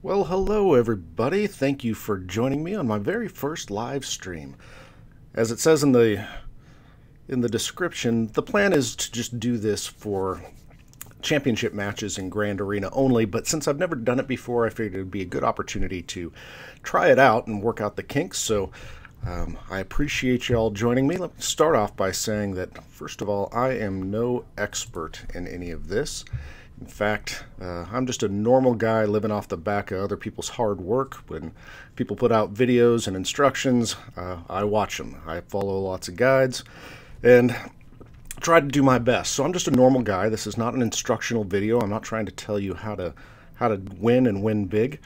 Well, hello everybody. Thank you for joining me on my very first live stream. As it says in the description, the plan is to just do this for championship matches in Grand Arena only, but since I've never done it before, I figured it would be a good opportunity to try it out and work out the kinks. So I appreciate you all joining me. Let me start off by saying that, first of all, I am no expert in any of this. In fact, I'm just a normal guy living off the back of other people's hard work. When people put out videos and instructions, I watch them. I follow lots of guides and try to do my best. So I'm just a normal guy. This is not an instructional video. I'm not trying to tell you how to win and win big.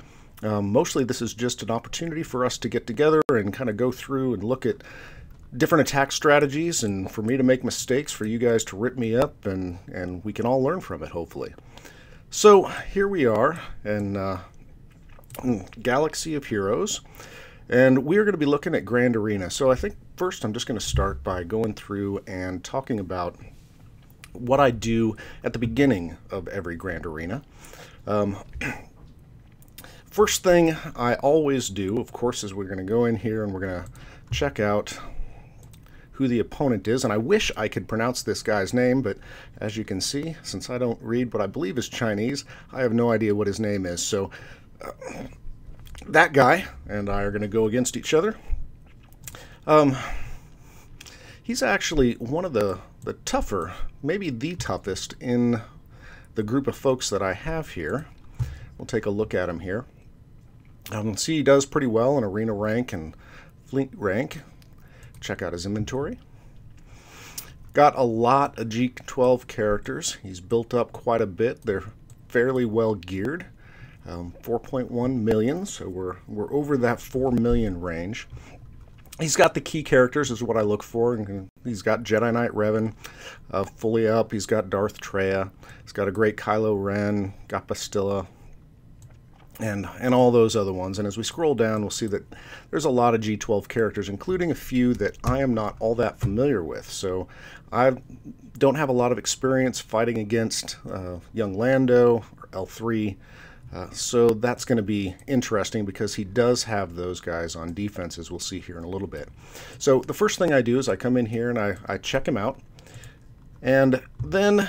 Mostly this is just an opportunity for us to get together and kind of go through and look at different attack strategies, and for me to make mistakes, for you guys to rip me up, and we can all learn from it, hopefully. So here we are in Galaxy of Heroes, and we are going to be looking at Grand Arena. So I think first I'm just going to start by going through and talking about what I do at the beginning of every Grand Arena. First thing I always do, of course, is we're going to go in here and we're going to check out who the opponent is, and I wish I could pronounce this guy's name, but as you can see, since I don't read what I believe is Chinese, I have no idea what his name is. So that guy and I are going to go against each other. He's actually one of the tougher, maybe the toughest in the group of folks that I have here. We'll take a look at him here. See, he does pretty well in arena rank and fleet rank. Check out his inventory. Got a lot of G12 characters. He's built up quite a bit. They're fairly well geared. 4.1 million, so we're over that 4 million range. He's got the key characters is what I look for. And he's got Jedi Knight Revan fully up. He's got Darth Treya. He's got a great Kylo Ren. Got Bastilla. And all those other ones. And as we scroll down, we'll see that there's a lot of G12 characters, including a few that I am not all that familiar with. So I don't have a lot of experience fighting against young Lando or L3. So that's going to be interesting because he does have those guys on defense, as we'll see here in a little bit. So the first thing I do is I come in here and I check him out. And then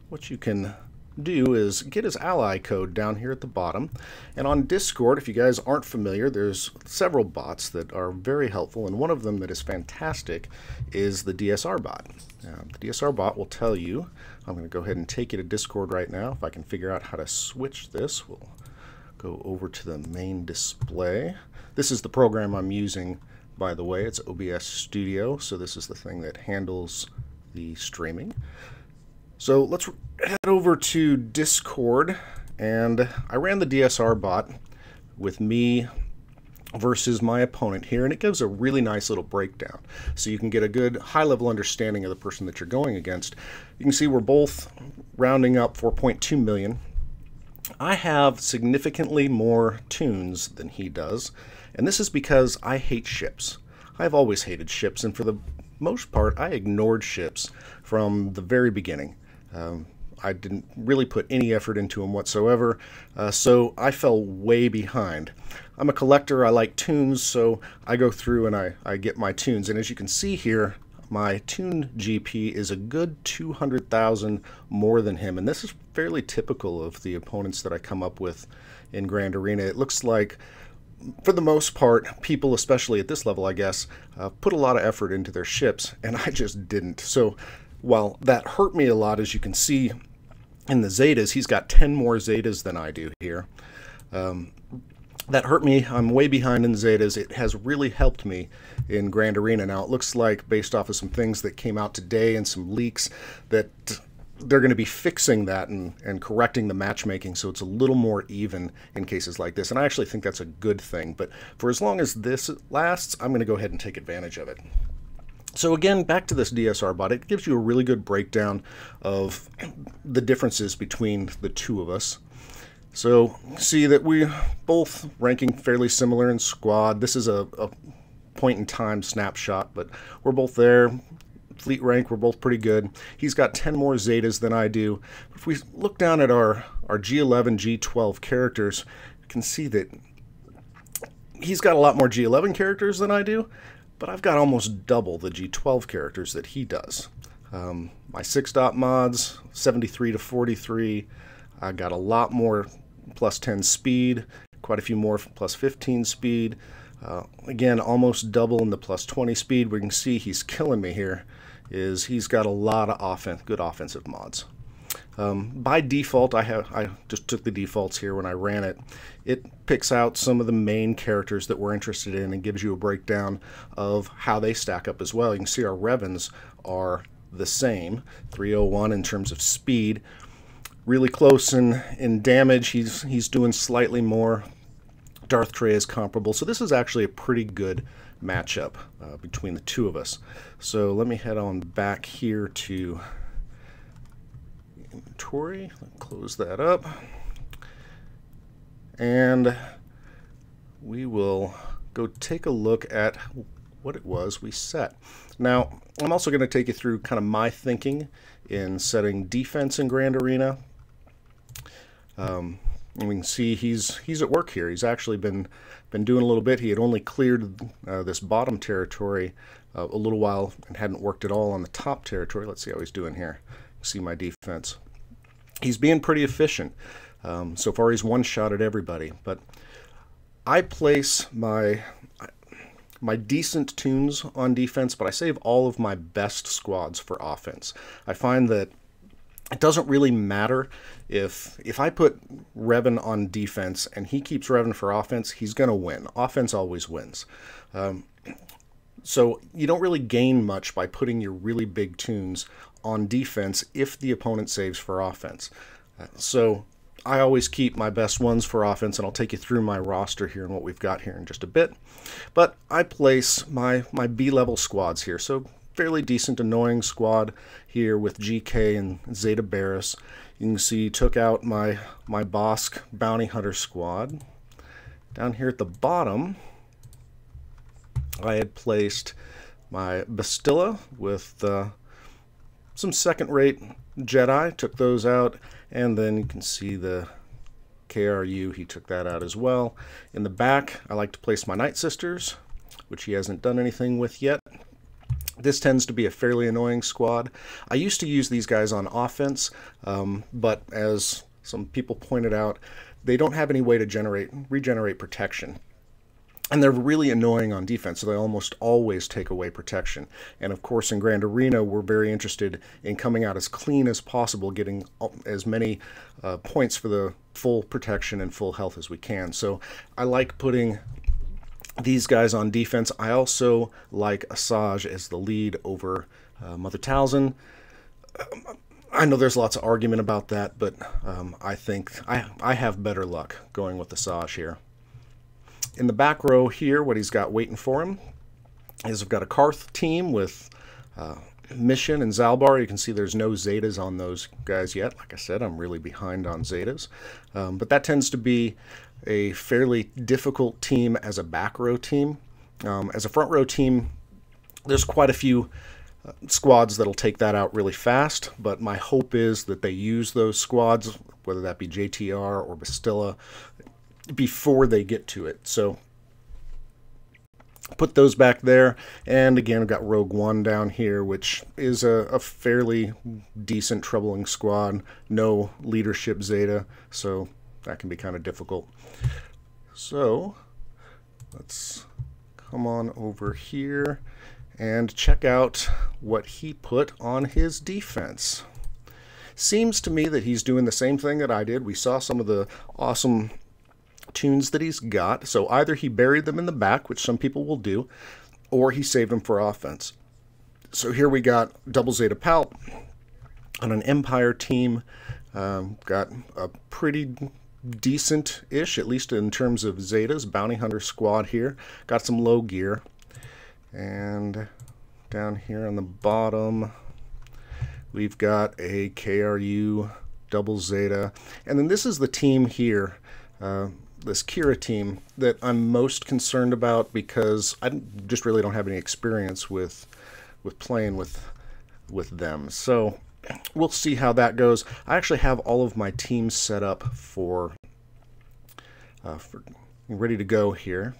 what you can do is get his ally code down here at the bottom, and on Discord, if you guys aren't familiar, there's several bots that are very helpful, and one of them that is fantastic is the DSR bot. The DSR bot will tell you, I'm going to go ahead and take you to Discord right now. If I can figure out how to switch this, we'll go over to the main display. This is the program I'm using, by the way. It's OBS Studio, so this is the thing that handles the streaming. So let's head over to Discord, and I ran the DSR bot with me versus my opponent here, and it gives a really nice little breakdown. So you can get a good high-level understanding of the person that you're going against. You can see we're both rounding up 4.2 million. I have significantly more tunes than he does, and this is because I hate ships. I've always hated ships, and for the most part, I ignored ships from the very beginning. I didn't really put any effort into them whatsoever, so I fell way behind. I'm a collector, I like tunes, so I go through and I get my tunes, and as you can see here, my tune GP is a good 200,000 more than him, and this is fairly typical of the opponents that I come up with in Grand Arena. It looks like, for the most part, people, especially at this level, I guess, put a lot of effort into their ships, and I just didn't. So while that hurt me a lot, as you can see in the Zetas, he's got 10 more Zetas than I do here. That hurt me. I'm way behind in Zetas. It has really helped me in Grand Arena. Now, it looks like, based off of some things that came out today and some leaks, that they're going to be fixing that and correcting the matchmaking so it's a little more even in cases like this. And I actually think that's a good thing. But for as long as this lasts, I'm going to go ahead and take advantage of it. So again, back to this DSR bot, it gives you a really good breakdown of the differences between the two of us. So see that we both ranking fairly similar in squad. This is a point in time snapshot, but we're both there. Fleet rank, we're both pretty good. He's got 10 more Zetas than I do. If we look down at our G11, G12 characters, you can see that he's got a lot more G11 characters than I do, but I've got almost double the G12 characters that he does. My 6-dot mods, 73 to 43. I got a lot more plus 10 speed, quite a few more plus 15 speed. Again, almost double in the plus 20 speed. We can see he's killing me here. He's got a lot of good offensive mods. By default, I just took the defaults here when I ran it. It picks out some of the main characters that we're interested in and gives you a breakdown of how they stack up as well. You can see our Revens are the same, 301 in terms of speed. Really close in damage. He's doing slightly more. Darth Trey is comparable. So this is actually a pretty good matchup between the two of us. So let me head on back here to inventory. Close that up. And we will go take a look at what it was we set. Now, I'm also going to take you through kind of my thinking in setting defense in Grand Arena. And we can see he's at work here. He's actually been doing a little bit. He had only cleared this bottom territory a little while and hadn't worked at all on the top territory. Let's see how he's doing here. See my defense. He's being pretty efficient. So far he's one-shotted everybody, but I place my decent tunes on defense, but I save all of my best squads for offense. I find that it doesn't really matter if I put Revan on defense and he keeps Revan for offense, he's going to win. Offense always wins. So you don't really gain much by putting your really big tunes on defense if the opponent saves for offense. So I always keep my best ones for offense, and I'll take you through my roster here and what we've got here in just a bit. But I place my B-level squads here, so fairly decent annoying squad here with GK and Zeta Barris. You can see took out my Bosk Bounty Hunter squad. Down here at the bottom, I had placed my Bastilla with some second-rate Jedi, took those out, and then you can see the KRU, he took that out as well. In the back, I like to place my Night Sisters, which he hasn't done anything with yet. This tends to be a fairly annoying squad. I used to use these guys on offense, but as some people pointed out, they don't have any way to regenerate protection. And they're really annoying on defense, so they almost always take away protection. And of course, in Grand Arena, we're very interested in coming out as clean as possible, getting as many points for the full protection and full health as we can. So I like putting these guys on defense. I also like Asajj as the lead over Mother Talzin. I know there's lots of argument about that, but I think I have better luck going with Asajj here. In the back row here, what he's got waiting for him is I've got a Karth team with Mission and Zalbar. You can see there's no Zetas on those guys yet. Like I said, I'm really behind on Zetas. But that tends to be a fairly difficult team as a back row team. As a front row team, there's quite a few squads that'll take that out really fast, but my hope is that they use those squads, whether that be JTR or Bastilla, before they get to it. So put those back there, and again I've got Rogue One down here, which is a fairly decent troubling squad. No leadership Zeta, so that can be kind of difficult. So let's come on over here and check out what he put on his defense. Seems to me that he's doing the same thing that I did. We saw some of the awesome tunes that he's got. So either he buried them in the back, which some people will do, or he saved them for offense. So here we got double Zeta Palp on an Empire team. Got a pretty decent-ish, at least in terms of Zetas, Bounty Hunter squad here. Got some low gear. And down here on the bottom, we've got a KRU double Zeta. And then this is the team here, this Kira team, that I'm most concerned about because I just really don't have any experience with playing with them. So we'll see how that goes. I actually have all of my teams set up for ready to go here.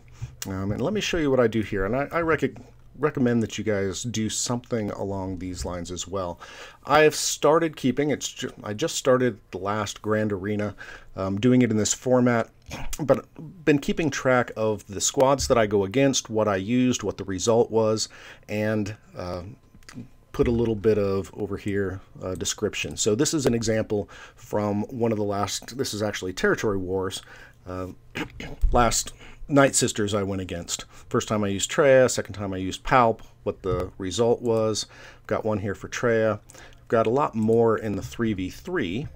And let me show you what I do here. And I recommend that you guys do something along these lines as well. I've started keeping, I just started the last Grand Arena, doing it in this format, but been keeping track of the squads that I go against, what I used, what the result was, and put a little bit of over here description. So this is an example from one of the last, this is actually Territory Wars, last Night Sisters I went against. First time I used Treya, second time I used Palp, what the result was. I've got one here for Treya. I've got a lot more in the 3v3.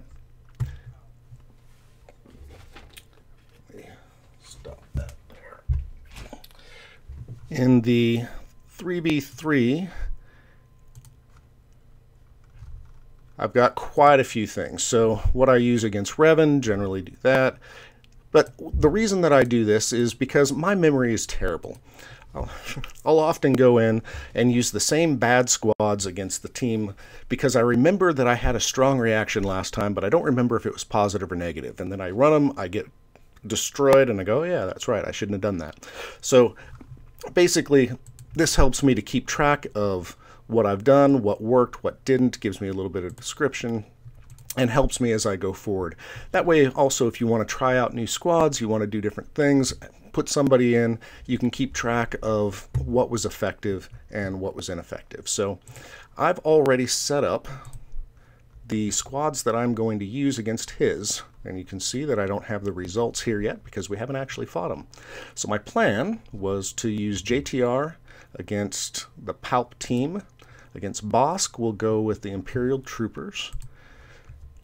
Stop that there. In the 3v3, I've got quite a few things. So what I use against Revan, generally do that. But the reason that I do this is because my memory is terrible. I'll often go in and use the same bad squads against the team because I remember that I had a strong reaction last time, but I don't remember if it was positive or negative. And then I run them, I get destroyed, and I go, oh, yeah, that's right, I shouldn't have done that. So basically, this helps me to keep track of what I've done, what worked, what didn't, gives me a little bit of description, and helps me as I go forward. That way, also, if you want to try out new squads, you want to do different things, put somebody in, you can keep track of what was effective and what was ineffective. So I've already set up the squads that I'm going to use against his, and you can see that I don't have the results here yet because we haven't actually fought them. So my plan was to use JTR against the Palp team. Against Bosk, we'll go with the Imperial Troopers.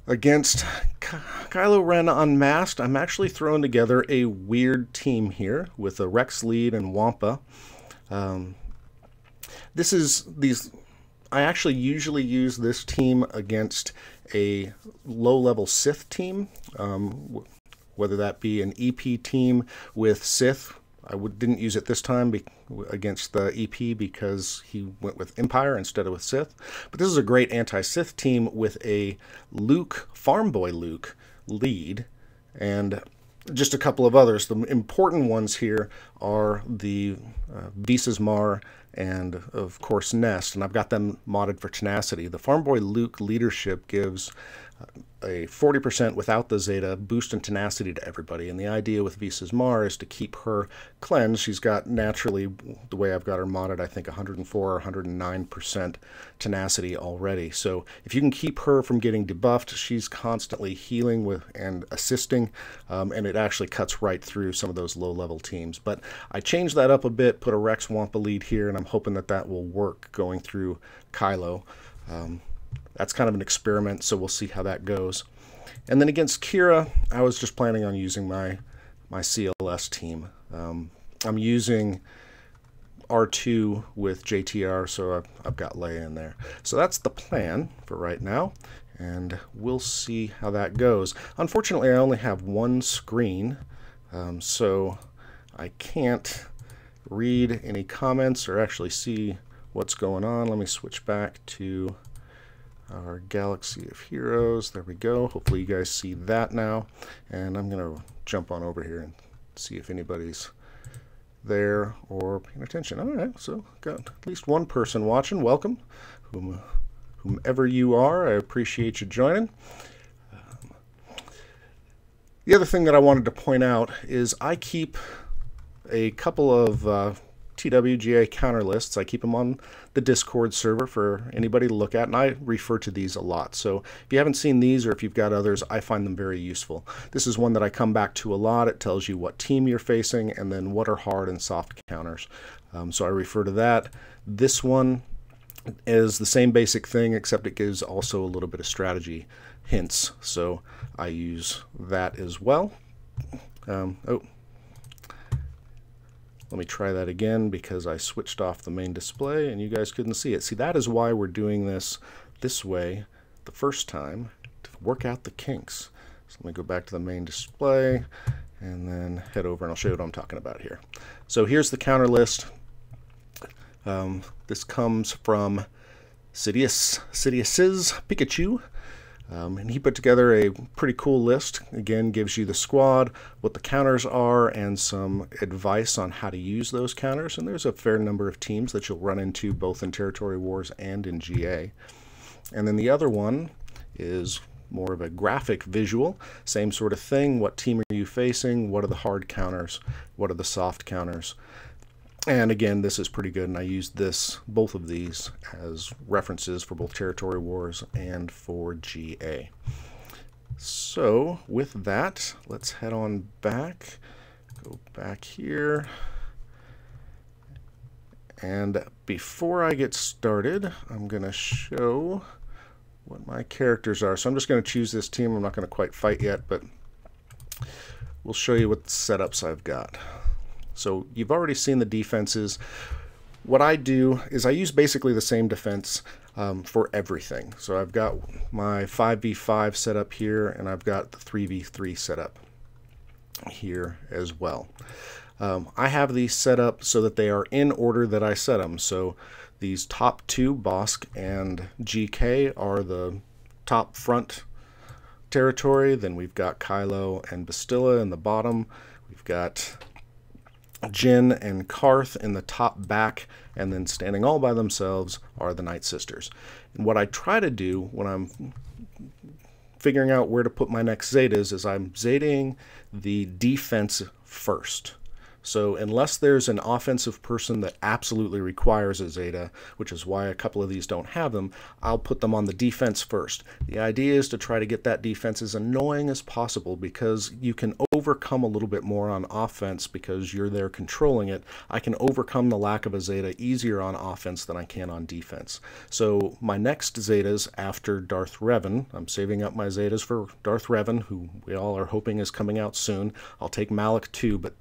Against Kylo Ren Unmasked, I'm actually throwing together a weird team here with a Rex lead and Wampa. I actually usually use this team against a low-level Sith team, whether that be an EP team with Sith. I didn't use it this time against the EP because he went with Empire instead of with Sith. But this is a great anti-Sith team with a Luke, Farm Boy Luke, lead, and just a couple of others. The important ones here are the Visas Mar and, of course, Nest, and I've got them modded for tenacity. The Farm Boy Luke leadership gives a 40% without the Zeta boost in tenacity to everybody, and the idea with Visas Mar is to keep her cleansed. She's got naturally, the way I've got her modded, I think 104 or 109% tenacity already. So if you can keep her from getting debuffed, she's constantly healing with and assisting, and it actually cuts right through some of those low-level teams. But I changed that up a bit, put a Rex Wampa lead here, and I'm hoping that that will work going through Kylo. That's kind of an experiment, so we'll see how that goes. And then against Kira, I was just planning on using my CLS team. I'm using R2 with JTR, so I've got Leia in there. So that's the plan for right now, and we'll see how that goes. Unfortunately, I only have one screen, so I can't read any comments or actually see what's going on. Let me switch back to our Galaxy of Heroes. There we go. Hopefully you guys see that now. And I'm going to jump on over here and see if anybody's there or paying attention. All right, so got at least one person watching. Welcome, whomever you are. I appreciate you joining. The other thing that I wanted to point out is I keep a couple of TWGA counter lists. I keep them on the Discord server for anybody to look at, and I refer to these a lot. So if you haven't seen these or if you've got others, I find them very useful. This is one that I come back to a lot. It tells you what team you're facing and then what are hard and soft counters. So I refer to that. This one is the same basic thing, except it gives also a little bit of strategy hints. So I use that as well. Let me try that again because I switched off the main display and you guys couldn't see it. See, that is why we're doing this way the first time, to work out the kinks. So let me go back to the main display and then head over and I'll show you what I'm talking about here. So here's the counter list. This comes from Sidious's Pikachu. And he put together a pretty cool list. Again, gives you the squad, what the counters are, and some advice on how to use those counters. And there's a fair number of teams that you'll run into both in Territory Wars and in GA. And then the other one is more of a graphic visual. Same sort of thing. What team are you facing? What are the hard counters? What are the soft counters? And again, this is pretty good, and I used both of these as references for both Territory Wars and for GA. So with that, let's head on back. Go back here. And before I get started, I'm going to show what my characters are. So I'm just going to choose this team. I'm not going to quite fight yet, but we'll show you what setups I've got. So you've already seen the defenses. What I do is I use basically the same defense for everything. So I've got my 5v5 set up here, and I've got the 3v3 set up here as well. I have these set up so that they are in order that I set them. So these top two, Bosk and GK, are the top front territory. Then we've got Kylo and Bastilla in the bottom. We've got Jin and Karth in the top back, and then standing all by themselves are the Night Sisters. And what I try to do when I'm figuring out where to put my next Zetas is I'm Zetaing the defense first. So unless there's an offensive person that absolutely requires a Zeta, which is why a couple of these don't have them, I'll put them on the defense first. The idea is to try to get that defense as annoying as possible, because you can overcome a little bit more on offense because you're there controlling it. I can overcome the lack of a Zeta easier on offense than I can on defense. So my next Zetas after Darth Revan, I'm saving up my Zetas for Darth Revan, who we all are hoping is coming out soon. I'll take Malak too, but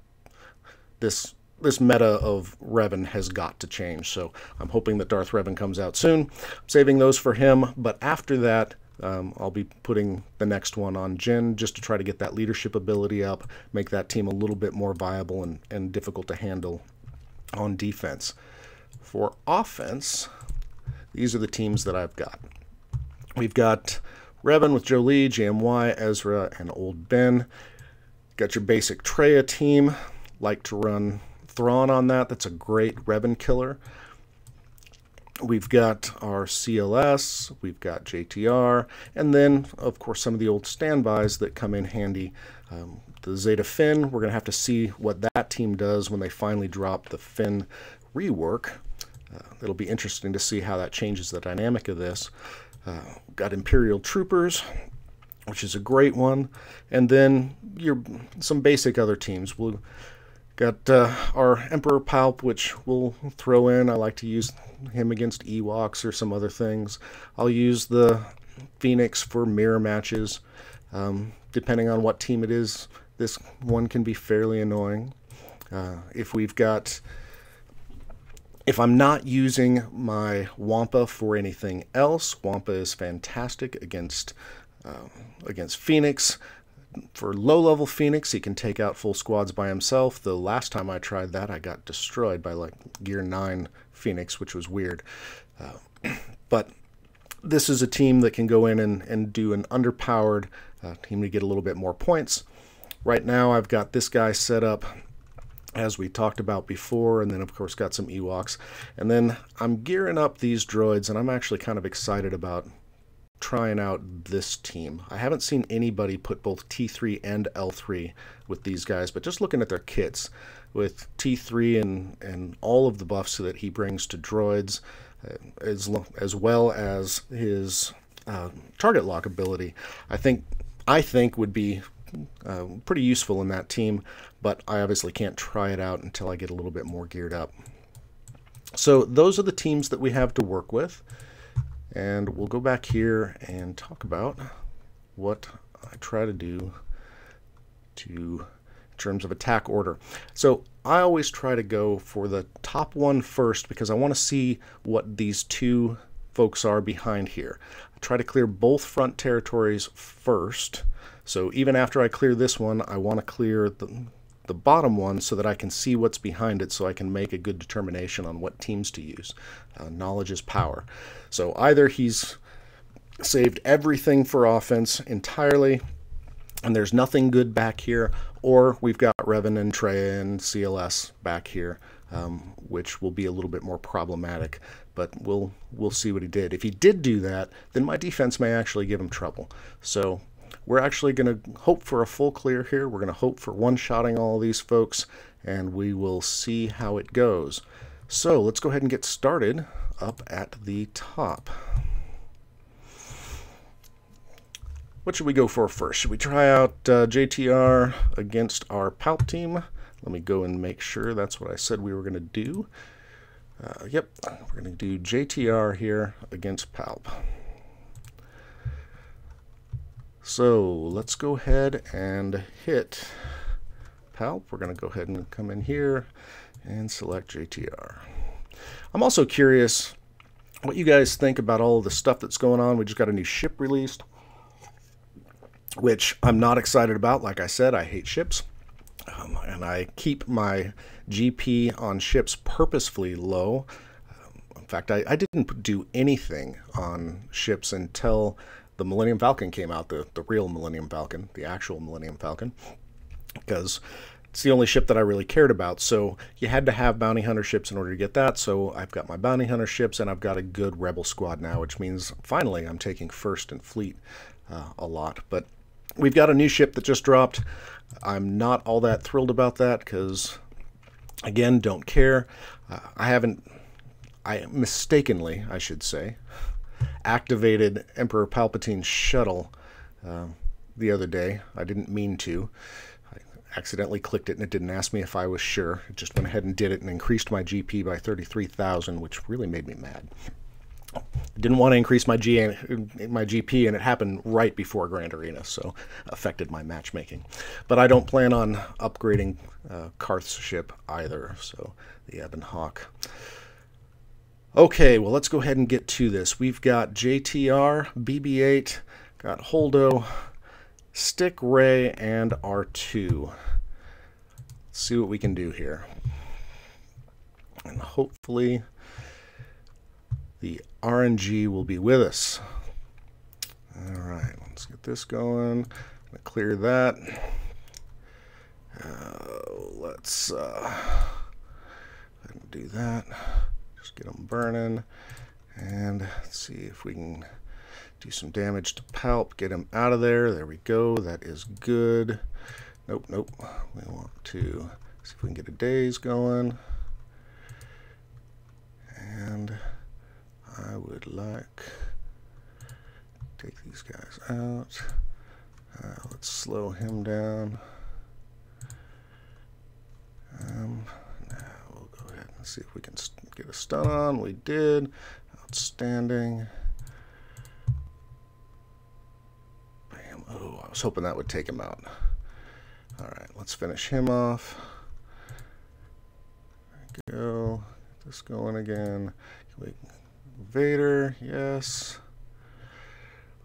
this meta of Revan has got to change, so I'm hoping that Darth Revan comes out soon. I'm saving those for him, but after that, I'll be putting the next one on Jin just to try to get that leadership ability up, make that team a little bit more viable and difficult to handle on defense. For offense, these are the teams that I've got. We've got Revan with Jolee, JMY, Ezra, and Old Ben. Got your basic Traya team. Like to run Thrawn on that. That's a great Revan killer. We've got our CLS, we've got JTR, and then, of course, some of the old standbys that come in handy. The Zeta Finn, we're going to have to see what that team does when they finally drop the Finn rework. It'll be interesting to see how that changes the dynamic of this. Got Imperial Troopers, which is a great one, and then some basic other teams. We'll got our Emperor Palp, which we'll throw in. I like to use him against Ewoks or some other things. I'll use the Phoenix for mirror matches. Depending on what team it is, this one can be fairly annoying. If I'm not using my Wampa for anything else, Wampa is fantastic against Phoenix. For low-level Phoenix, he can take out full squads by himself. The last time I tried that, I got destroyed by like Gear 9 Phoenix, which was weird. But this is a team that can go in and do an underpowered team to get a little bit more points. Right now, I've got this guy set up as we talked about before, and then of course got some Ewoks. And then I'm gearing up these droids, and I'm actually kind of excited about trying out this team. I haven't seen anybody put both T3 and L3 with these guys, but just looking at their kits with T3 and all of the buffs that he brings to droids, as well as his target lock ability, I think would be pretty useful in that team, but I obviously can't try it out until I get a little bit more geared up. So those are the teams that we have to work with. And we'll go back here and talk about what I try to do in terms of attack order. So I always try to go for the top one first because I want to see what these two folks are behind here. I try to clear both front territories first. So even after I clear this one, I want to clear the bottom one so that I can see what's behind it, so I can make a good determination on what teams to use. Knowledge is power. So either he's saved everything for offense entirely, and there's nothing good back here, or we've got Revan and Trey and CLS back here, which will be a little bit more problematic, but we'll see what he did. If he did do that, then my defense may actually give him trouble. So we're actually going to hope for a full clear here. We're going to hope for one-shotting all these folks, and we will see how it goes. So let's go ahead and get started up at the top. What should we go for first? Should we try out JTR against our Palp team? Let me go and make sure that's what I said we were going to do. Yep, we're going to do JTR here against Palp. So let's go ahead and hit Palp. We're going to go ahead and come in here and select JTR. I'm also curious what you guys think about all of the stuff that's going on. We just got a new ship released, which I'm not excited about. Like I said, I hate ships. And I keep my GP on ships purposefully low. In fact, I didn't do anything on ships until the Millennium Falcon came out, the real Millennium Falcon, the actual Millennium Falcon, because it's the only ship that I really cared about. So you had to have bounty hunter ships in order to get that. So I've got my bounty hunter ships, and I've got a good rebel squad now, which means finally I'm taking first in fleet a lot. But we've got a new ship that just dropped. I'm not all that thrilled about that because, again, don't care. I mistakenly, I should say, activated Emperor Palpatine's shuttle the other day. I didn't mean to. I accidentally clicked it and it didn't ask me if I was sure. It just went ahead and did it and increased my GP by 33,000, which really made me mad. Didn't want to increase my GP, and it happened right before Grand Arena, so affected my matchmaking. But I don't plan on upgrading Karth's ship either, so the Ebon Hawk. Okay, well, let's go ahead and get to this. We've got JTR, BB-8, got Holdo, Stick, Ray, and R2. Let's see what we can do here. And hopefully the RNG will be with us. All right, let's get this going. I'm gonna clear that. Let's do that. Just get them burning, and let's see if we can do some damage to Palp. Get him out of there. There we go. That is good. Nope, nope. We want to see if we can get a daze going, and I would like to take these guys out. Let's slow him down. Now we'll go ahead and see if we can get a stun on. We did. Outstanding. Bam. Oh, I was hoping that would take him out. All right, let's finish him off. There we go. Get this going again. Vader, yes.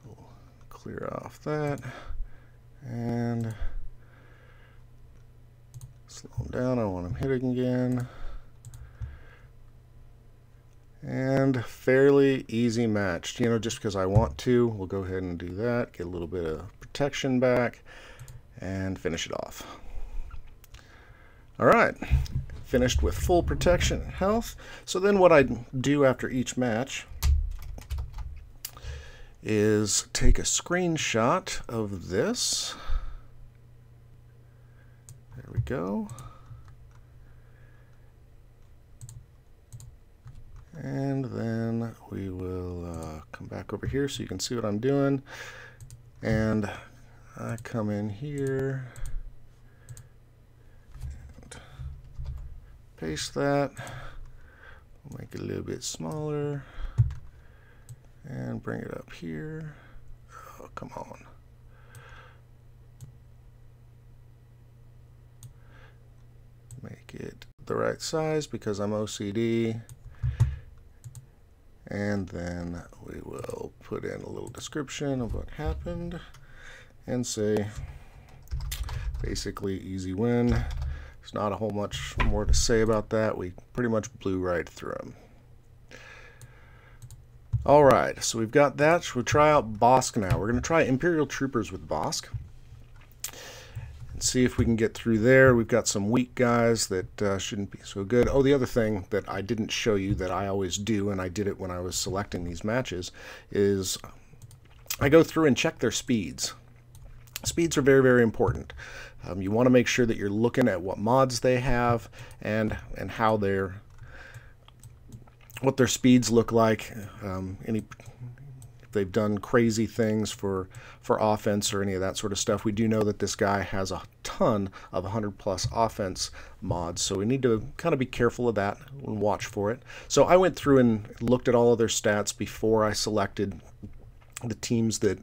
We'll clear off that and slow him down. I want him hitting again. And fairly easy match. You know, just because I want to, we'll go ahead and do that. Get a little bit of protection back and finish it off. All right. Finished with full protection and health. So then what I do after each match is take a screenshot of this. There we go. And then we will come back over here so you can see what I'm doing. And I come in here. Paste that, make it a little bit smaller, and bring it up here. Oh, come on. Make it the right size because I'm OCD. And then we will put in a little description of what happened and say, basically, easy win. There's not a whole much more to say about that. We pretty much blew right through them. Alright, so we've got that. We'll try out Bosk now. We're going to try Imperial Troopers with Bosk. And see if we can get through there. We've got some weak guys that shouldn't be so good. Oh, the other thing that I didn't show you that I always do, and I did it when I was selecting these matches, is I go through and check their speeds. Speeds are very, very important. You want to make sure that you're looking at what mods they have and how what their speeds look like. If they've done crazy things for offense or any of that sort of stuff. We do know that this guy has a ton of 100+ offense mods, so we need to kind of be careful of that and watch for it. So I went through and looked at all of their stats before I selected the teams that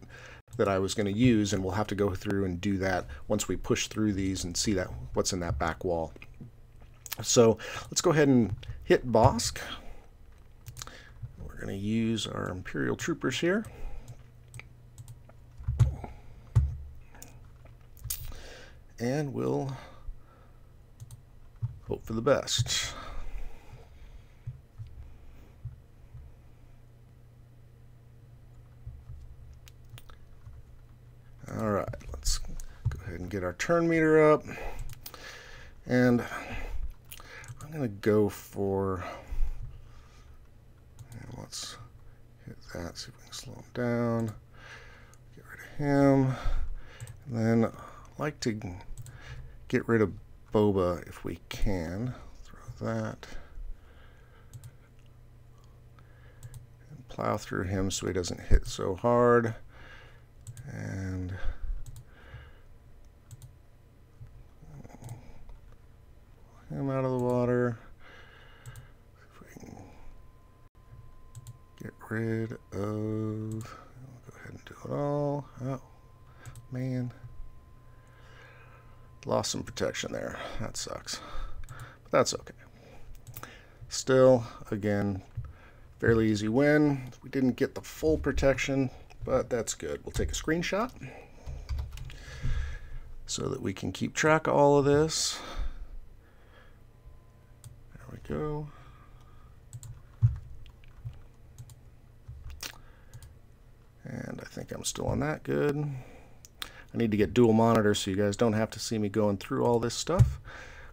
I was going to use, and we'll have to go through and do that once we push through these and see what's in that back wall. So let's go ahead and hit Bosk. We're going to use our Imperial Troopers here. And we'll hope for the best. All right, let's go ahead and get our turn meter up. And I'm going to go for, let's hit that, see if we can slow him down. Get rid of him. And then I'd like to get rid of Boba if we can. Throw that. And plow through him so he doesn't hit so hard. And him out of the water. If we can get rid of, we'll go ahead and do it all. Oh, man. Lost some protection there. That sucks. But that's okay. Still, again, fairly easy win. We didn't get the full protection, but that's good. We'll take a screenshot so that we can keep track of all of this. There we go. And I think I'm still on that. Good. I need to get dual monitors so you guys don't have to see me going through all this stuff.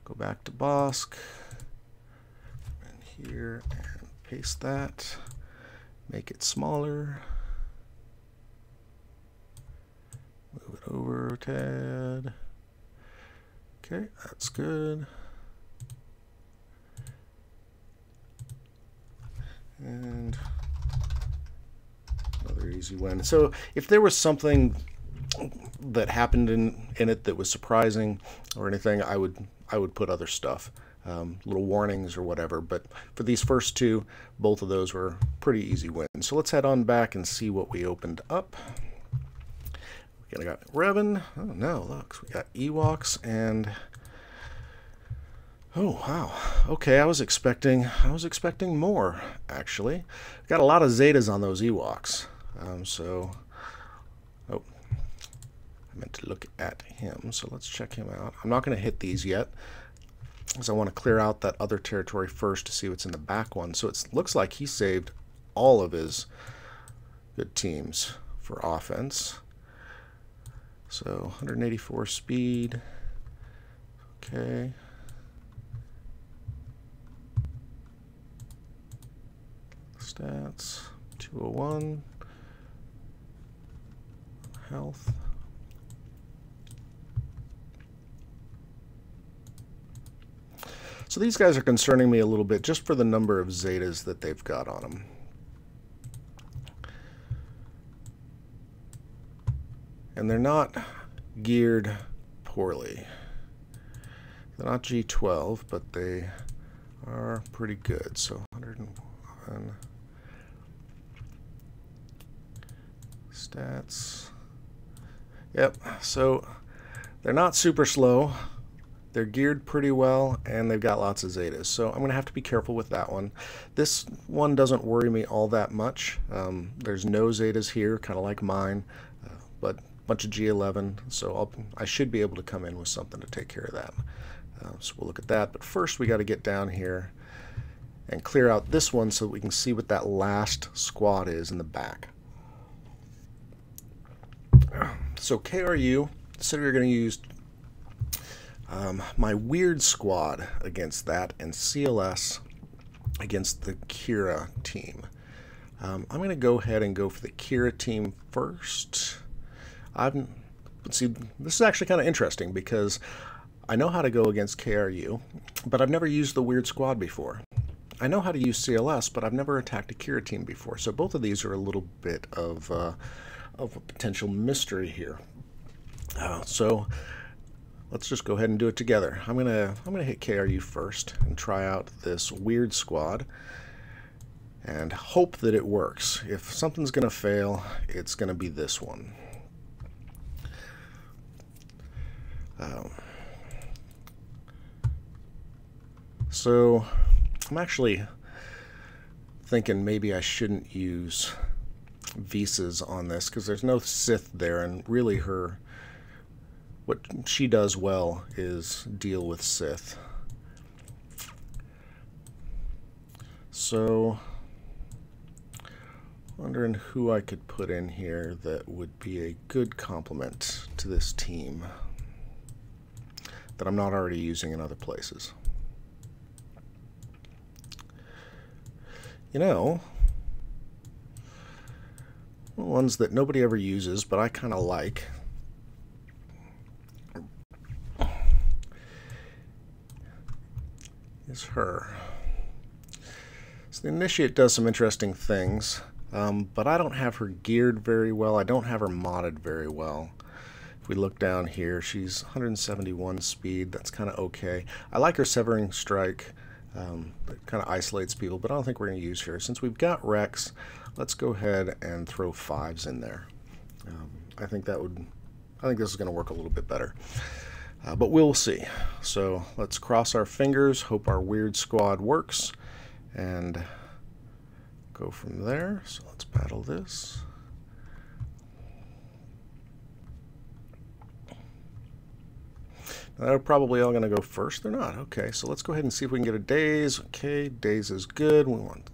Go back to Bosk. And here, and paste that. Make it smaller. Move it over a tad. Okay, that's good. And another easy win. So if there was something that happened in it that was surprising or anything, I would put other stuff, little warnings or whatever. But for these first two, both of those were pretty easy wins. So let's head on back and see what we opened up. We got Revan. Oh no, look, we got Ewoks and oh wow. Okay, I was expecting more actually. Got a lot of Zetas on those Ewoks. So oh, I meant to look at him. So let's check him out. I'm not going to hit these yet, because I want to clear out that other territory first to see what's in the back one. So it looks like he saved all of his good teams for offense. So 184 speed. Okay. Stats 201. Health. So these guys are concerning me a little bit just for the number of Zetas that they've got on them. And they're not geared poorly. They're not G12, but they are pretty good. So 101 stats. Yep, so they're not super slow. They're geared pretty well, and they've got lots of Zetas. So I'm going to have to be careful with that one. This one doesn't worry me all that much. There's no Zetas here, kind of like mine, but a bunch of G11. So I should be able to come in with something to take care of that. So we'll look at that. But first we got to get down here and clear out this one so that we can see what that last squad is in the back. So KRU, so we're going to use my weird squad against that, and CLS against the Kira team. I'm going to go ahead and go for the Kira team first. See, this is actually kind of interesting because I know how to go against KRU, but I've never used the weird squad before. I know how to use CLS, but I've never attacked a Kira team before. So both of these are a little bit of a potential mystery here. So let's just go ahead and do it together. I'm gonna hit KRU first and try out this weird squad and hope that it works. If something's gonna fail, it's gonna be this one. So I'm actually thinking maybe I shouldn't use visas on this because there's no Sith there, and really what she does well is deal with Sith. So wondering who I could put in here that would be a good complement to this team that I'm not already using in other places. You know, ones that nobody ever uses, but I kind of like. Is her. So the Initiate does some interesting things, but I don't have her geared very well. I don't have her modded very well. If we look down here, she's 171 speed. That's kind of okay. I like her Severing Strike. That kind of isolates people, but I don't think we're going to use her. Since we've got Rex, let's go ahead and throw 5s in there. I think this is going to work a little bit better. But we'll see. So let's cross our fingers, hope our weird squad works, and go from there. So let's battle this. Now they're probably all going to go first. They're not. Okay, so let's go ahead and see if we can get a Daze. Okay, Daze is good. We want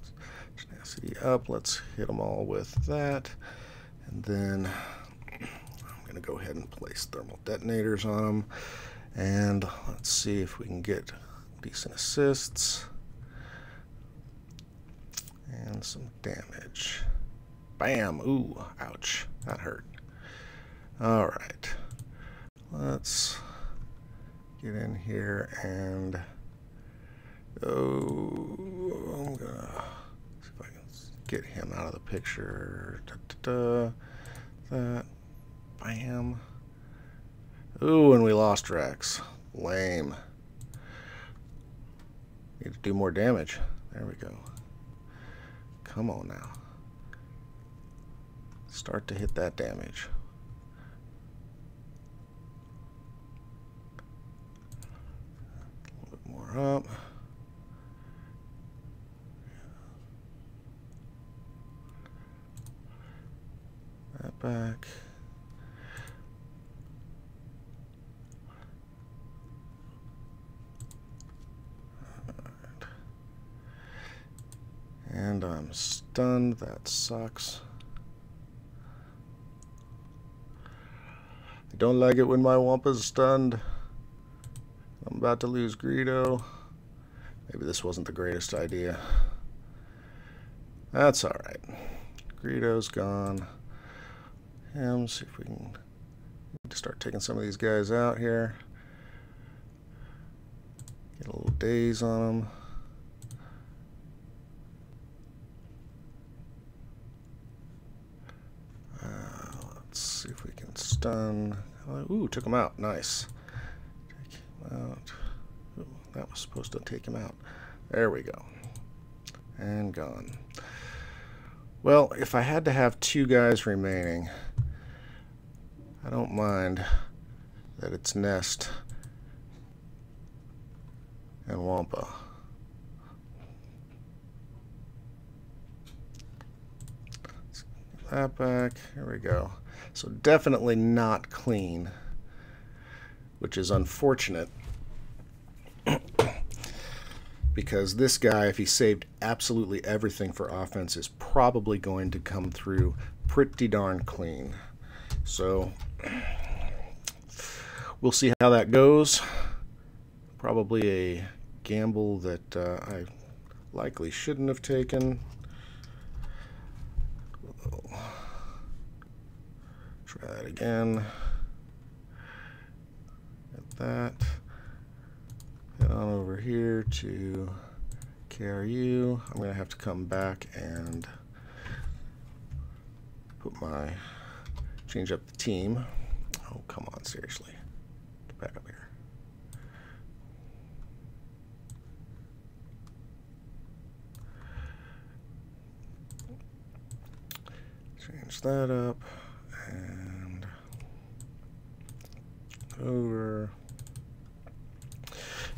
tenacity up. Let's hit them all with that. And then I'm going to go ahead and place thermal detonators on them. And let's see if we can get decent assists. And some damage. Bam! Ooh, ouch. That hurt. Alright. Let's get in here and I'm gonna see if I can get him out of the picture. That. Bam. Ooh, and we lost Rex. Lame. Need to do more damage. There we go. Come on now. Start to hit that damage. Up. That back. And I'm stunned. That sucks. I don't like it when my Wampa's stunned. I'm about to lose Greedo. Maybe this wasn't the greatest idea. That's alright. Greedo's gone. See if we can start taking some of these guys out here. Get a little Daze on them. Let's see if we can stun. Ooh, took him out. Nice. Out. Ooh, that was supposed to take him out. There we go. And gone. Well, if I had to have 2 guys remaining, I don't mind that it's Nest and Wampa. Let's get that back. Here we go. So definitely not clean, which is unfortunate because this guy, if he saved absolutely everything for offense, is probably going to come through pretty darn clean. So we'll see how that goes. Probably a gamble that I likely shouldn't have taken. Try that again. Get that. Head on over here to KRU. I'm going to have to come back and change up the team. Oh, come on, seriously. Get back up here. Change that up and over.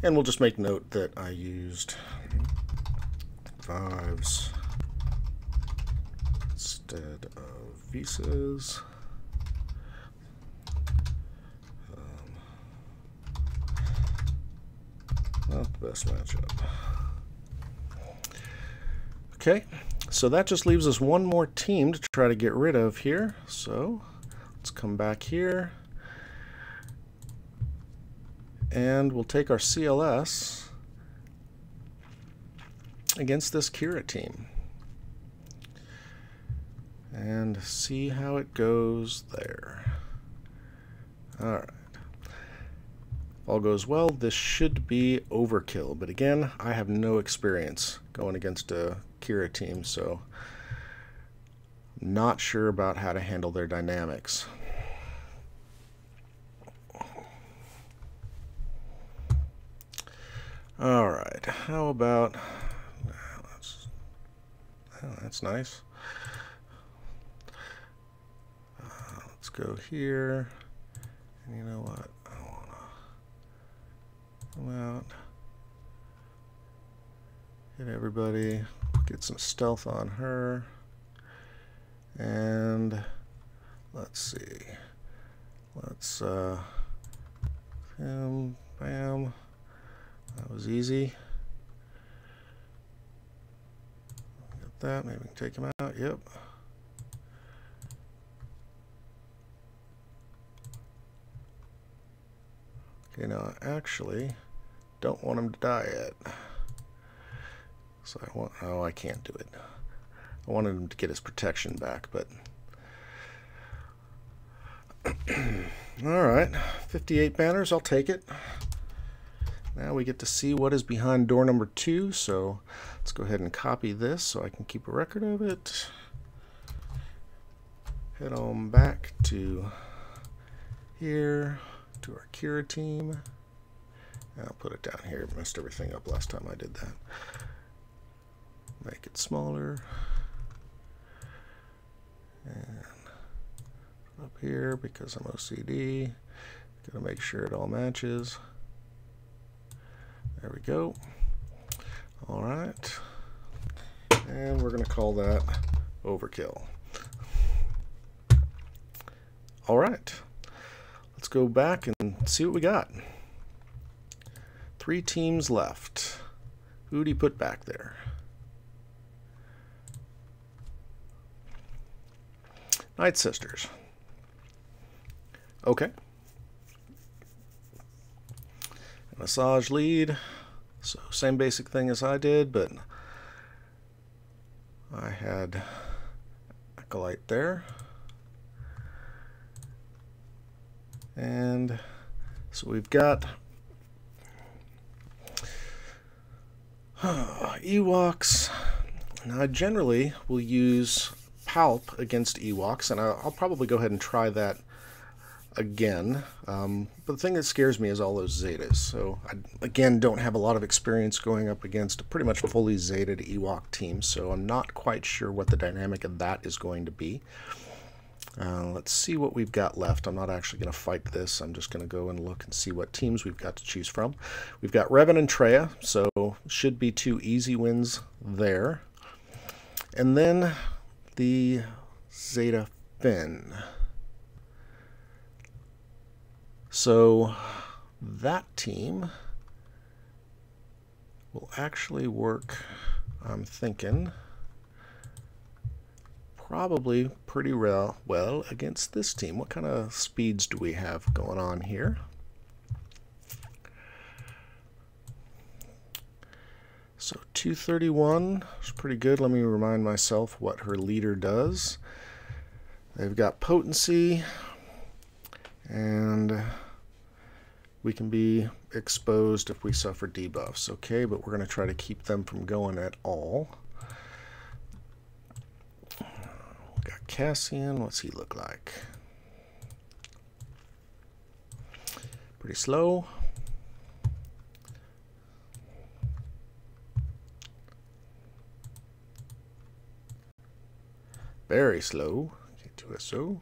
And we'll just make note that I used 5s instead of visas. Not the best matchup. Okay, so that just leaves us one more team to try to get rid of here. So let's come back here. And we'll take our CLS against this Kira team and see how it goes there. All right. If all goes well, this should be overkill. But again, I have no experience going against a Kira team, so I'm not sure about how to handle their dynamics. All right, how about, that's nice. Let's go here, and you know what, I want to come out, hit everybody, get some stealth on her, and let's see, let's, bam, bam. That was easy. Got that. Maybe we can take him out. Yep. Okay, now I actually don't want him to die yet. So I want. Oh, I can't do it. I wanted him to get his protection back, but. All right. 58 banners. I'll take it. Now we get to see what is behind door number 2, so let's go ahead and copy this so I can keep a record of it. Head on back to here, to our Kira team. And I'll put it down here. Messed everything up last time I did that. Make it smaller. And up here, because I'm OCD, gotta make sure it all matches. There we go. All right. And we're going to call that overkill. All right. Let's go back and see what we got. 3 teams left. Who do you put back there? Night Sisters. Okay. Massage lead, so same basic thing as I did, but I had Acolyte there, and so we've got Ewoks. Now I generally will use Palp against Ewoks, and I'll probably go ahead and try that again, but the thing that scares me is all those Zetas. So I again don't have a lot of experience going up against a pretty much fully Zetaed Ewok team, so I'm not quite sure what the dynamic of that is going to be. Let's see what we've got left. I'm not actually going to fight this. I'm just going to go and look and see what teams we've got to choose from. We've got Revan and Traya, so should be 2 easy wins there. And then the Zeta Finn. So that team, will actually work, I'm thinking, probably pretty well against this team. What kind of speeds do we have going on here? So 231 is pretty good. Let me remind myself what her leader does. They've got potency, and we can be exposed if we suffer debuffs. Okay, but we're going to try to keep them from going at all. We've got Cassian. What's he look like? Pretty slow. Very slow. K2SO.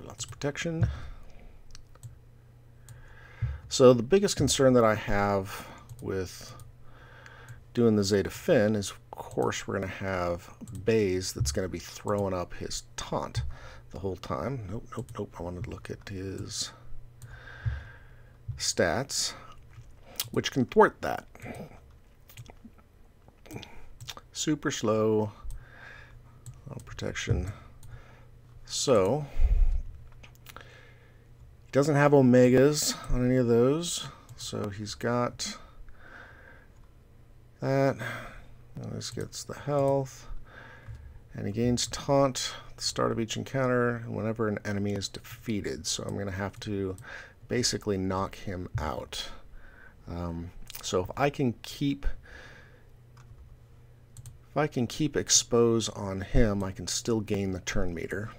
Lots of protection. So the biggest concern that I have with doing the Zeta Finn is, of course, we're going to have Baze that's going to be throwing up his taunt the whole time. Nope. I wanted to look at his stats, which can thwart that. Super slow. Protection. So he doesn't have omegas on any of those, so he's got that. This gets the health, and he gains taunt at the start of each encounter whenever an enemy is defeated. So I'm going to have to basically knock him out. So if I can keep expose on him, I can still gain the turn meter.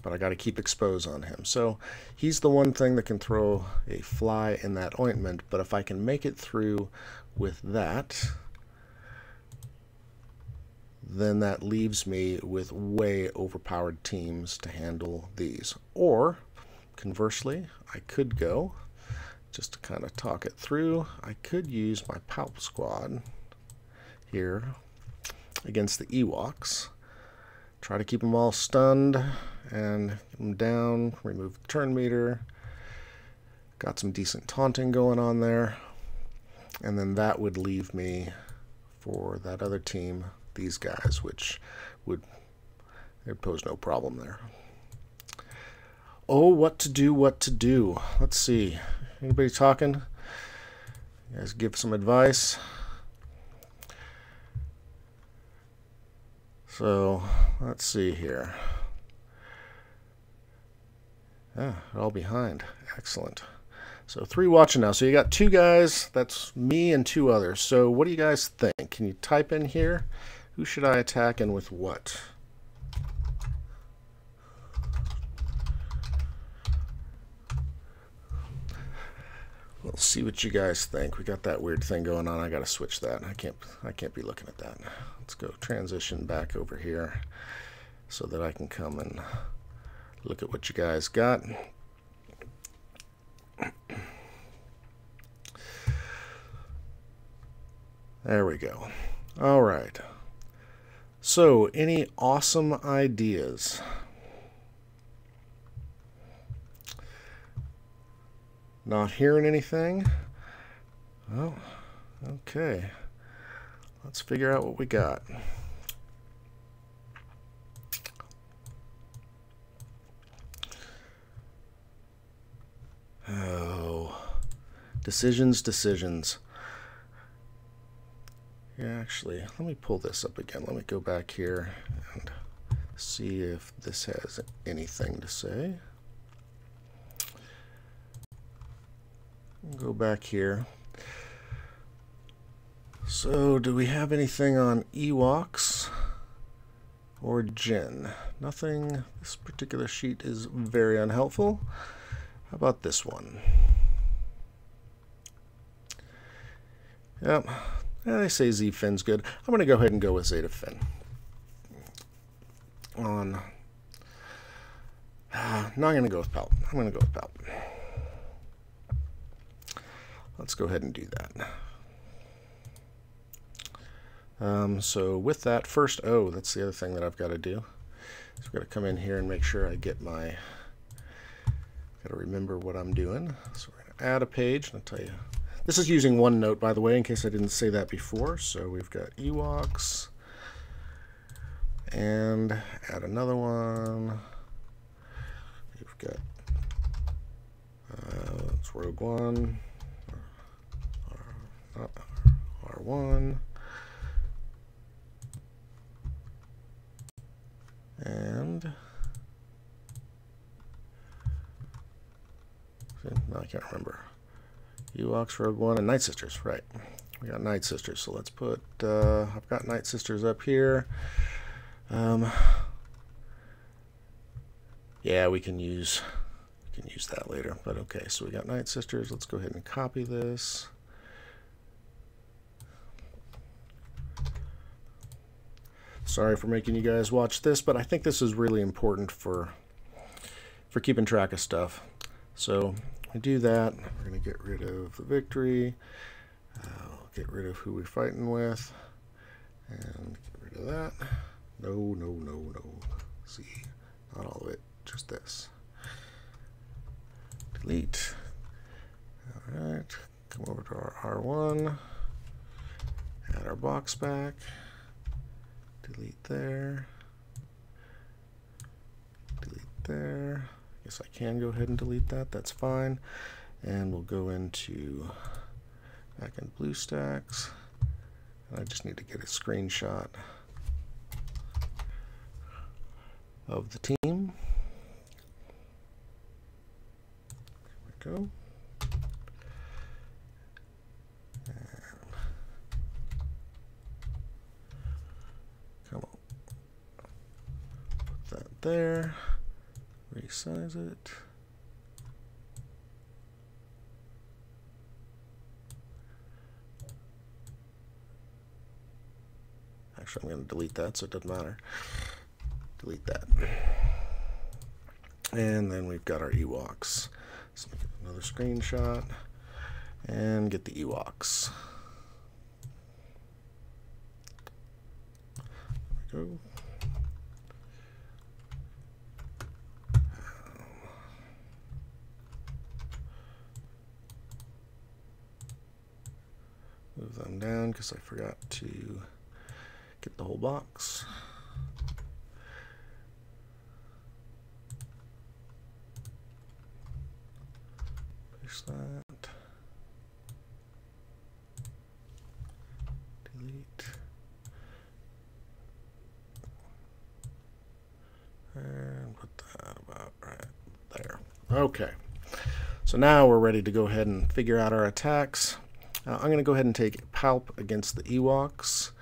But I got to keep expose on him. So he's the one thing that can throw a fly in that ointment, but if I can make it through with that, then that leaves me with way overpowered teams to handle these. Or, conversely, I could go, just to kind of talk it through, I could use my Palp Squad here against the Ewoks. Try to keep them all stunned and get them down, remove the turn meter. Got some decent taunting going on there. And then that would leave me for that other team, these guys, which would pose no problem there. Oh, what to do, what to do. Let's see. Anybody talking? You guys give some advice. So let's see here. Yeah, all behind. Excellent. So 3 watching now. So you got 2 guys. That's me and 2 others. So what do you guys think? Can you type in here? Who should I attack and with what? We'll see what you guys think. We got that weird thing going on. I gotta switch that. I can't be looking at that. Let's go transition back over here so that I can come and look at what you guys got. There we go. All right. So, any awesome ideas? Not hearing anything? Oh, okay. Let's figure out what we got. Oh, decisions. Yeah, actually, let me pull this up again. Let me go back here and see if this has anything to say. Go back here. So, do we have anything on Ewoks or Jinn? Nothing. This particular sheet is very unhelpful. How about this one? Yep. Yeah, they say Z Finn's good. I'm going to go ahead and go with Zeta Finn. No, I'm going to go with Palp. I'm going to go with Palp. Let's go ahead and do that. So with that, first, oh, that's the other thing that I've got to do. So I've got to come in here and make sure I get my, got to remember what I'm doing. So we're going to add a page, and I'll tell you This is using OneNote, by the way, in case I didn't say that before. So we've got Ewoks, and add another one. We've got it's Rogue One, R1, and no, I can't remember. Ewoks, Rogue One, and Night Sisters. Right, we got Night Sisters. So let's put. I've got Night Sisters up here. Yeah, we can use that later. But okay, so we got Night Sisters. Let's go ahead and copy this. Sorry for making you guys watch this, but I think this is really important for keeping track of stuff. So we do that. We're going to get rid of the victory. Get rid of who we're fighting with, and get rid of that. No. See, not all of it, just this. Delete. All right, come over to our R1. Add our box back. Delete there. Delete there. I guess I can go ahead and delete that. That's fine. And we'll go into back in BlueStacks. I just need to get a screenshot of the team. There we go. Come on. Put that there. Resize it. Actually, I'm going to delete that, so it doesn't matter. Delete that. And then we've got our Ewoks. So get another screenshot and get the Ewoks. There we go. Move them down because I forgot to get the whole box. Paste that. Delete. And put that about right there. Okay. So now we're ready to go ahead and figure out our attacks. I'm going to go ahead and take Palp against the Ewoks.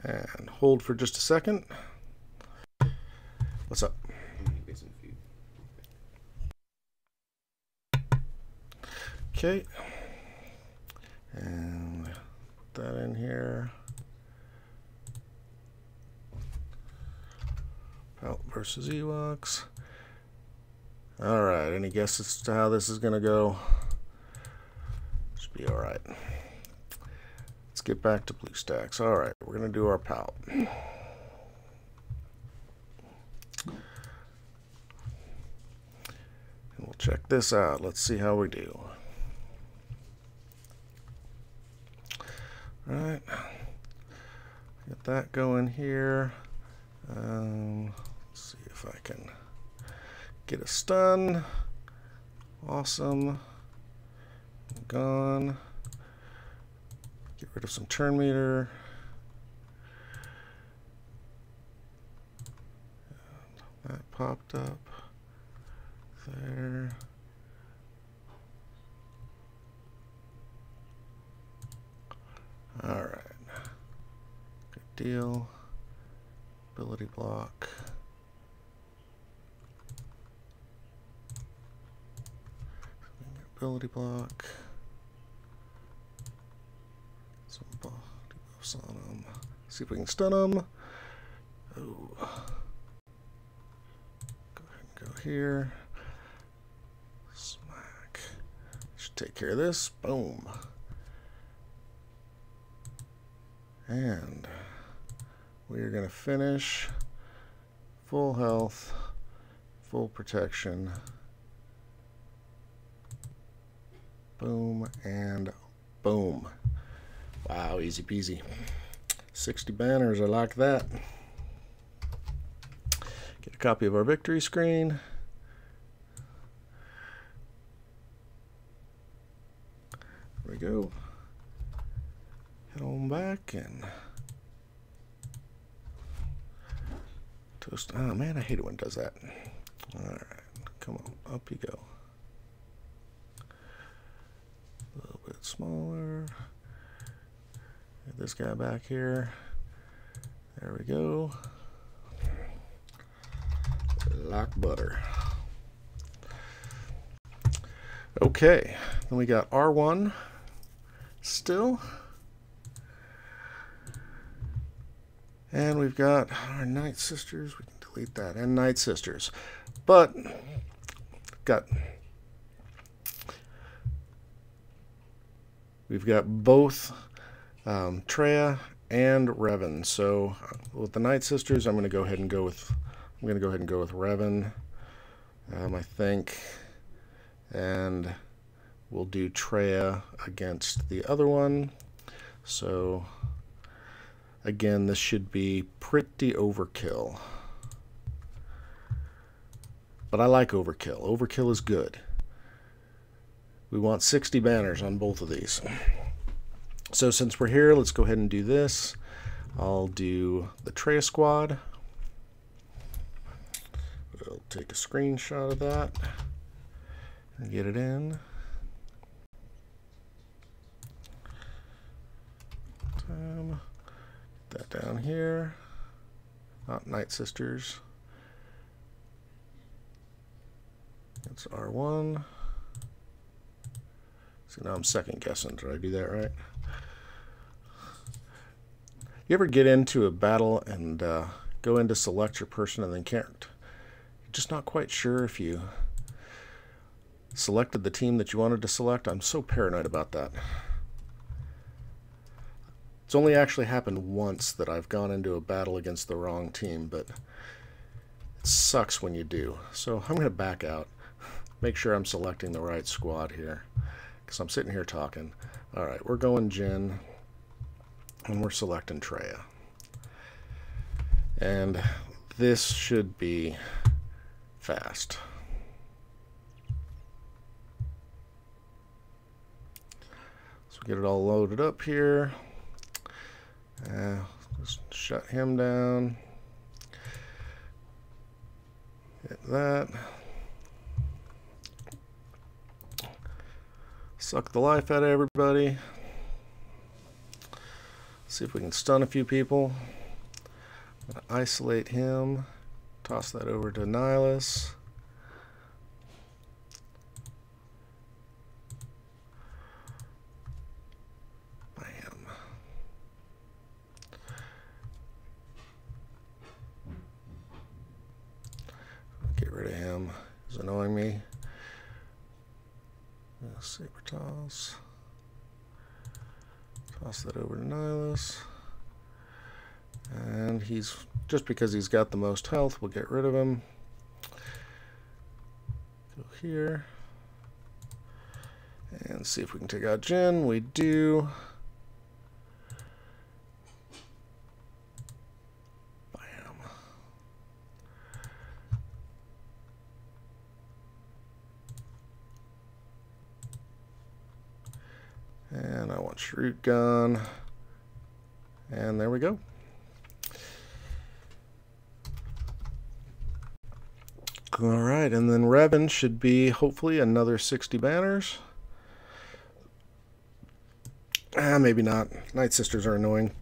And hold for just a second. What's up? Okay. And put that in here. Palp versus Ewoks. Alright, any guesses as to how this is going to go? Should be alright. Let's get back to BlueStacks. Alright, we're going to do our Palp. And we'll check this out. Let's see how we do. Alright. Get that going here. Let's see if I can get a stun. Awesome. Gone. Get rid of some turn meter. And that popped up there. All right. Good deal. Ability block. Ability block. Some buffs on them. See if we can stun them. Oh. here. Smack. Should take care of this. Boom. And we are going to finish full health, full protection. Boom and boom. Wow, easy peasy. 60 banners, I like that. Get a copy of our victory screen. There we go. Head on back and toast. Oh man, I hate it when it does that. Alright, come on, up you go. A little bit smaller. Get this guy back here. There we go. Like butter. Okay, then we got R1 still. And we've got our Night Sisters. We can delete that. And Night Sisters. But we've got both Treya and Revan. So with the Night Sisters, I'm going to go ahead and go with Revan. I think, and we'll do Treya against the other one. So again, this should be pretty overkill. But I like overkill. Overkill is good. We want 60 banners on both of these. So since we're here, let's go ahead and do this. I'll do the Treya squad. We'll take a screenshot of that and get it in. That down here. Not Night Sisters. It's R1. So now I'm second guessing. Did I do that right? You ever get into a battle and go in to select your person and then can't? You're just not quite sure if you selected the team that you wanted to select. I'm so paranoid about that. It's only actually happened once that I've gone into a battle against the wrong team, but it sucks when you do. So I'm going to back out, make sure I'm selecting the right squad here, because I'm sitting here talking. All right, we're going Jin, and we're selecting Treya. And this should be fast. So get it all loaded up here. Just shut him down. Hit that. Suck the life out of everybody. See if we can stun a few people. I'm gonna isolate him. Toss that over to Nihilus. Get rid of him. He's annoying me. Saber toss. Toss that over to Nihilus. And he's, just because he's got the most health, we'll get rid of him. Go here. And see if we can take out Jin. We do. And I want Shroot Gun. And there we go. Alright, and then Revan should be hopefully another 60 banners. Maybe not. Night Sisters are annoying.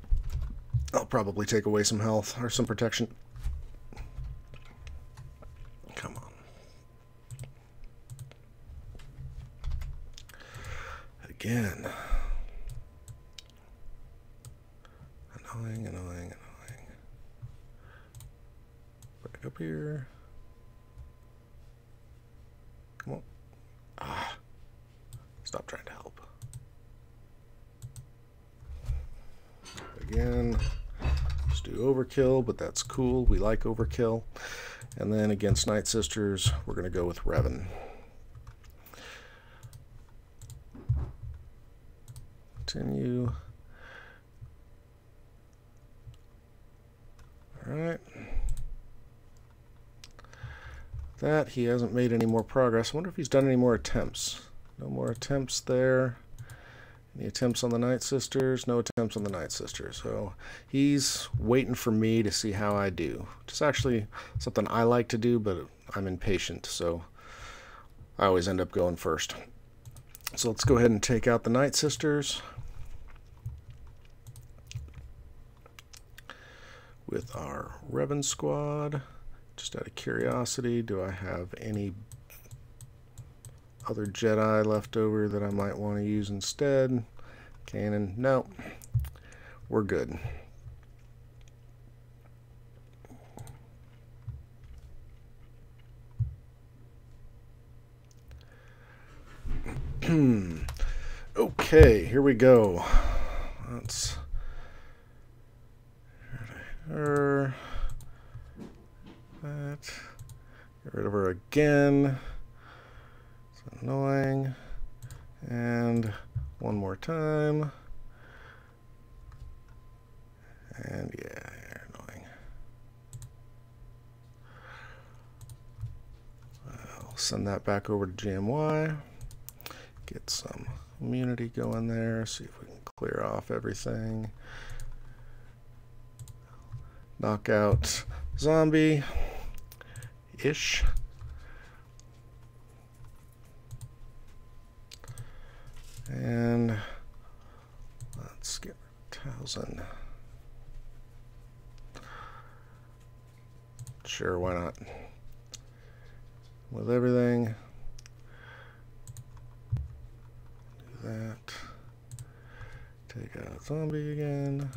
I'll probably take away some health or some protection. Come on. Again. Annoying, annoying, annoying. Back up here. Stop trying to help. Again, just do overkill, but that's cool. We like overkill. And then against Night Sisters, we're going to go with Revan. Continue. All right. That he hasn't made any more progress. I wonder if he's done any more attempts. No more attempts there. Any attempts on the Night Sisters? No attempts on the Night Sisters. So he's waiting for me to see how I do. It's actually something I like to do, but I'm impatient, so I always end up going first. So let's go ahead and take out the Night Sisters with our Revan squad. Just out of curiosity, do I have any other Jedi left over that I might want to use instead? Cannon, no. We're good. Okay, here we go. Let's her. That. Get rid of her again. It's annoying. And one more time. And yeah, you're annoying. I'll send that back over to GMY. Get some immunity going there. See if we can clear off everything. Knock out zombie-ish. And let's get 1,000. Sure, why not? With everything. Do that. Take out zombie again.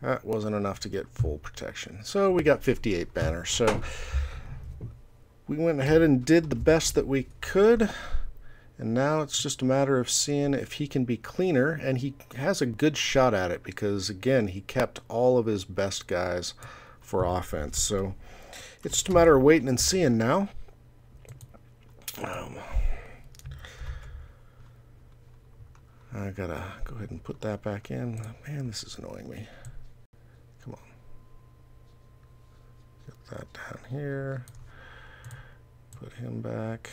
That wasn't enough to get full protection. So we got 58 banners. So we went ahead and did the best that we could. And now it's just a matter of seeing if he can be cleaner. And he has a good shot at it because, again, he kept all of his best guys for offense. So it's just a matter of waiting and seeing now. I gotta go ahead and put that back in. Man, this is annoying me. Come on. Get that down here. Put him back.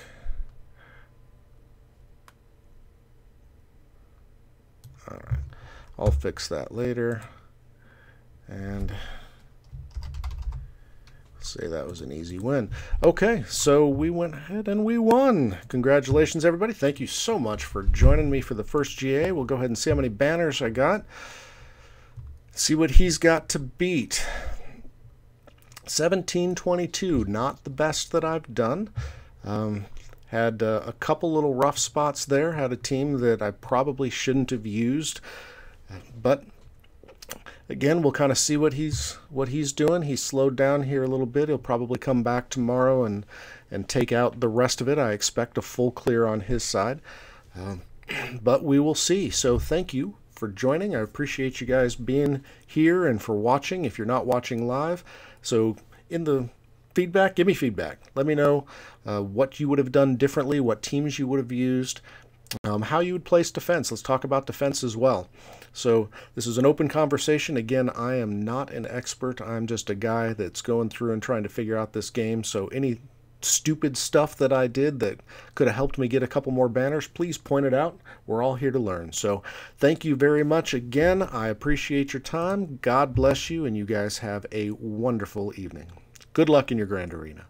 Alright. I'll fix that later. And say that was an easy win. Okay, so we went ahead and we won. Congratulations, everybody. Thank you so much for joining me for the first GA. We'll go ahead and see how many banners I got. See what he's got to beat. 1722, not the best that I've done. Had a couple little rough spots there. Had a team that I probably shouldn't have used. But again, we'll kind of see what he's doing. He's slowed down here a little bit. He'll probably come back tomorrow and take out the rest of it. I expect a full clear on his side. But we will see. So thank you for joining. I appreciate you guys being here and for watching if you're not watching live. So in the feedback, give me feedback. Let me know what you would have done differently, what teams you would have used, how you would place defense. Let's talk about defense as well. So this is an open conversation. Again, I am not an expert. I'm just a guy that's going through and trying to figure out this game. So any stupid stuff that I did that could have helped me get a couple more banners, please point it out. We're all here to learn. So thank you very much again. I appreciate your time. God bless you, and you guys have a wonderful evening. Good luck in your Grand Arena.